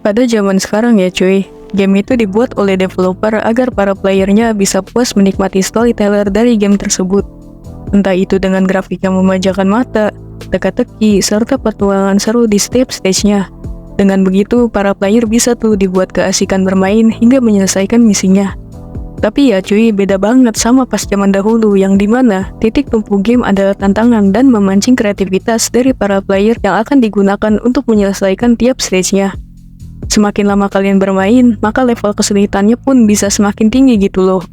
Pada zaman sekarang ya cuy, game itu dibuat oleh developer agar para playernya bisa puas menikmati storyteller dari game tersebut. Entah itu dengan grafik yang memanjakan mata, teka-teki, serta petualangan seru di setiap stage-nya. Dengan begitu, para player bisa tuh dibuat keasikan bermain hingga menyelesaikan misinya. Tapi ya cuy, beda banget sama pas zaman dahulu yang dimana titik tumpu game adalah tantangan dan memancing kreativitas dari para player yang akan digunakan untuk menyelesaikan tiap stage-nya. Semakin lama kalian bermain, maka level kesulitannya pun bisa semakin tinggi gitu loh.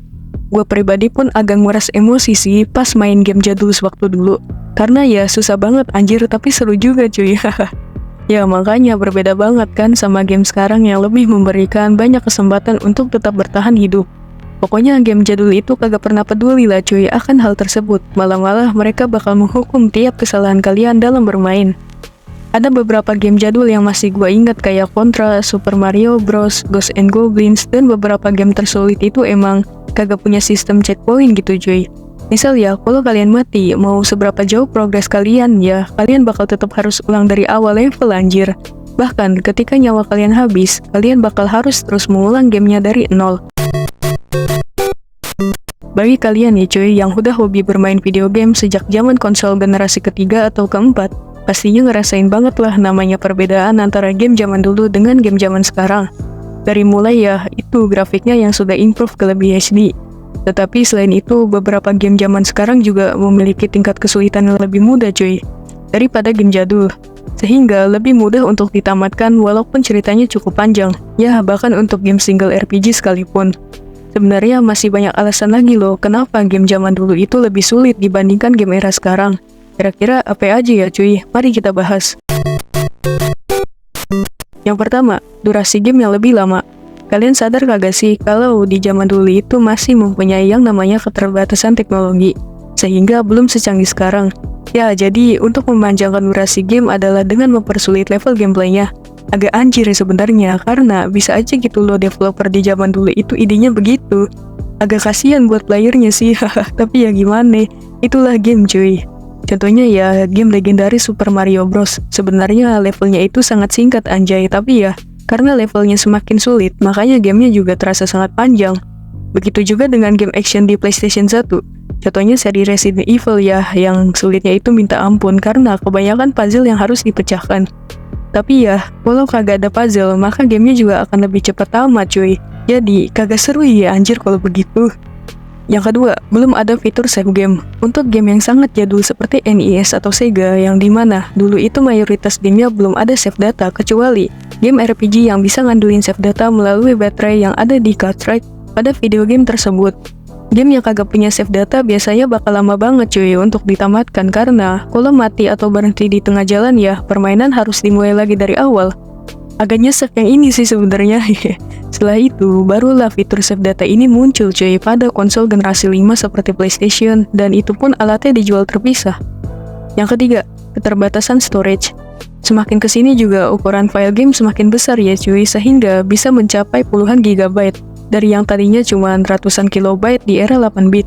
Gue pribadi pun agak nguras emosi sih pas main game jadul sewaktu dulu. Karena ya susah banget anjir, tapi seru juga cuy. Ya makanya berbeda banget kan sama game sekarang yang lebih memberikan banyak kesempatan untuk tetap bertahan hidup. Pokoknya game jadul itu kagak pernah peduli lah cuy akan hal tersebut. Malah mereka bakal menghukum tiap kesalahan kalian dalam bermain. Ada beberapa game jadul yang masih gue ingat kayak Contra, Super Mario Bros, Ghosts and Goblins, dan beberapa game tersulit itu emang kagak punya sistem checkpoint gitu cuy. Misal ya, kalau kalian mati, mau seberapa jauh progres kalian ya, kalian bakal tetap harus ulang dari awal level anjir. Bahkan ketika nyawa kalian habis, kalian bakal harus terus mengulang gamenya dari nol. Bagi kalian nih cuy yang udah hobi bermain video game sejak zaman konsol generasi ketiga atau keempat, pastinya ngerasain banget lah namanya perbedaan antara game zaman dulu dengan game zaman sekarang. Dari mulai ya, itu grafiknya yang sudah improve ke lebih HD. Tetapi selain itu, beberapa game zaman sekarang juga memiliki tingkat kesulitan yang lebih mudah cuy, daripada game jadul. Sehingga lebih mudah untuk ditamatkan walaupun ceritanya cukup panjang. Ya, bahkan untuk game single RPG sekalipun. Sebenarnya masih banyak alasan lagi loh kenapa game zaman dulu itu lebih sulit dibandingkan game era sekarang. Kira-kira apa aja ya cuy? Mari kita bahas. Yang pertama, durasi game yang lebih lama. Kalian sadar kagak sih kalau di zaman dulu itu masih mempunyai yang namanya keterbatasan teknologi, sehingga belum secanggih sekarang. Ya, jadi untuk memanjangkan durasi game adalah dengan mempersulit level gameplaynya. Agak anjir sebenarnya, karena bisa aja gitu loh developer di zaman dulu itu idenya begitu. Agak kasihan buat playernya sih, tapi ya gimana, itulah game cuy. Contohnya ya, game legendaris Super Mario Bros. Sebenarnya levelnya itu sangat singkat anjay, tapi ya, karena levelnya semakin sulit, makanya gamenya juga terasa sangat panjang. Begitu juga dengan game action di PlayStation 1. Contohnya seri Resident Evil ya, yang sulitnya itu minta ampun karena kebanyakan puzzle yang harus dipecahkan. Tapi ya, kalau kagak ada puzzle, maka gamenya juga akan lebih cepat tamat cuy. Jadi, kagak seru ya anjir kalau begitu. Yang kedua, belum ada fitur save game. Untuk game yang sangat jadul seperti NES atau Sega, yang dimana dulu itu mayoritas gamenya belum ada save data, kecuali game RPG yang bisa ngandelin save data melalui baterai yang ada di cartridge pada video game tersebut. Game yang kagak punya save data biasanya bakal lama banget cuy untuk ditamatkan karena kalau mati atau berhenti di tengah jalan ya, permainan harus dimulai lagi dari awal. Agak nyesek yang ini sih sebenarnya. Setelah itu, barulah fitur save data ini muncul cuy pada konsol generasi 5 seperti PlayStation, dan itu pun alatnya dijual terpisah. Yang ketiga, keterbatasan storage. Semakin kesini juga ukuran file game semakin besar ya cuy, sehingga bisa mencapai puluhan gigabyte, dari yang tadinya cuma ratusan kilobyte di era 8-bit.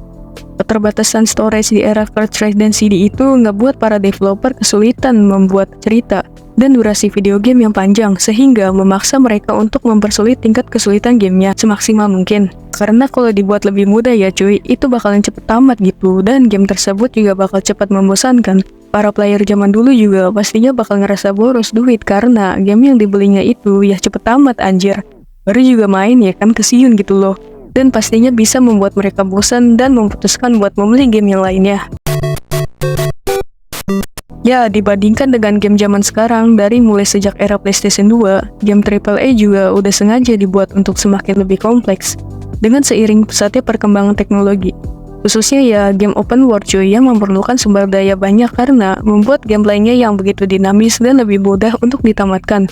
Keterbatasan storage di era cartridge dan CD itu ngebuat para developer kesulitan membuat cerita dan durasi video game yang panjang, sehingga memaksa mereka untuk mempersulit tingkat kesulitan gamenya semaksimal mungkin. Karena kalau dibuat lebih mudah ya cuy, itu bakalan cepet tamat gitu, dan game tersebut juga bakal cepat membosankan. Para player zaman dulu juga pastinya bakal ngerasa boros duit karena game yang dibelinya itu ya cepet tamat anjir. Baru juga main ya kan kesiun gitu loh. Dan pastinya bisa membuat mereka bosan dan memutuskan buat membeli game yang lainnya. Ya, dibandingkan dengan game zaman sekarang, dari mulai sejak era PlayStation 2, game AAA juga udah sengaja dibuat untuk semakin lebih kompleks, dengan seiring pesatnya perkembangan teknologi. Khususnya ya game open world cuy yang memerlukan sumber daya banyak karena membuat gameplaynya yang begitu dinamis dan lebih mudah untuk ditamatkan.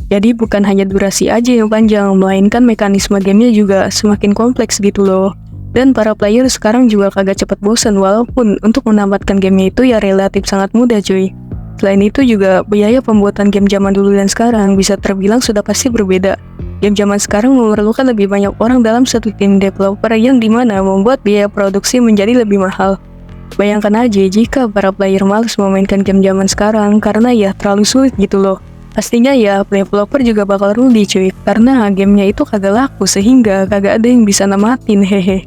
Jadi bukan hanya durasi aja yang panjang, melainkan mekanisme gamenya juga semakin kompleks gitu loh. Dan para player sekarang juga kagak cepet bosan walaupun untuk menamatkan gamenya itu ya relatif sangat mudah cuy. Selain itu juga biaya pembuatan game zaman dulu dan sekarang bisa terbilang sudah pasti berbeda. Game zaman sekarang memerlukan lebih banyak orang dalam satu tim developer yang dimana membuat biaya produksi menjadi lebih mahal. Bayangkan aja jika para player malas memainkan game zaman sekarang karena ya terlalu sulit gitu loh. Pastinya ya, developer juga bakal rugi cuy, karena gamenya itu kagak laku sehingga kagak ada yang bisa namatin, hehe.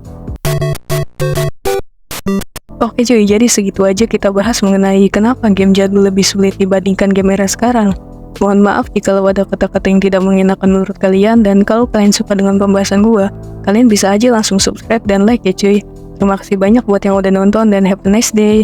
Oke cuy, jadi segitu aja kita bahas mengenai kenapa game jadul lebih sulit dibandingkan game era sekarang. Mohon maaf jika ada kata-kata yang tidak mengenakan menurut kalian, dan kalau kalian suka dengan pembahasan gua, kalian bisa aja langsung subscribe dan like ya cuy. Terima kasih banyak buat yang udah nonton dan have a nice day.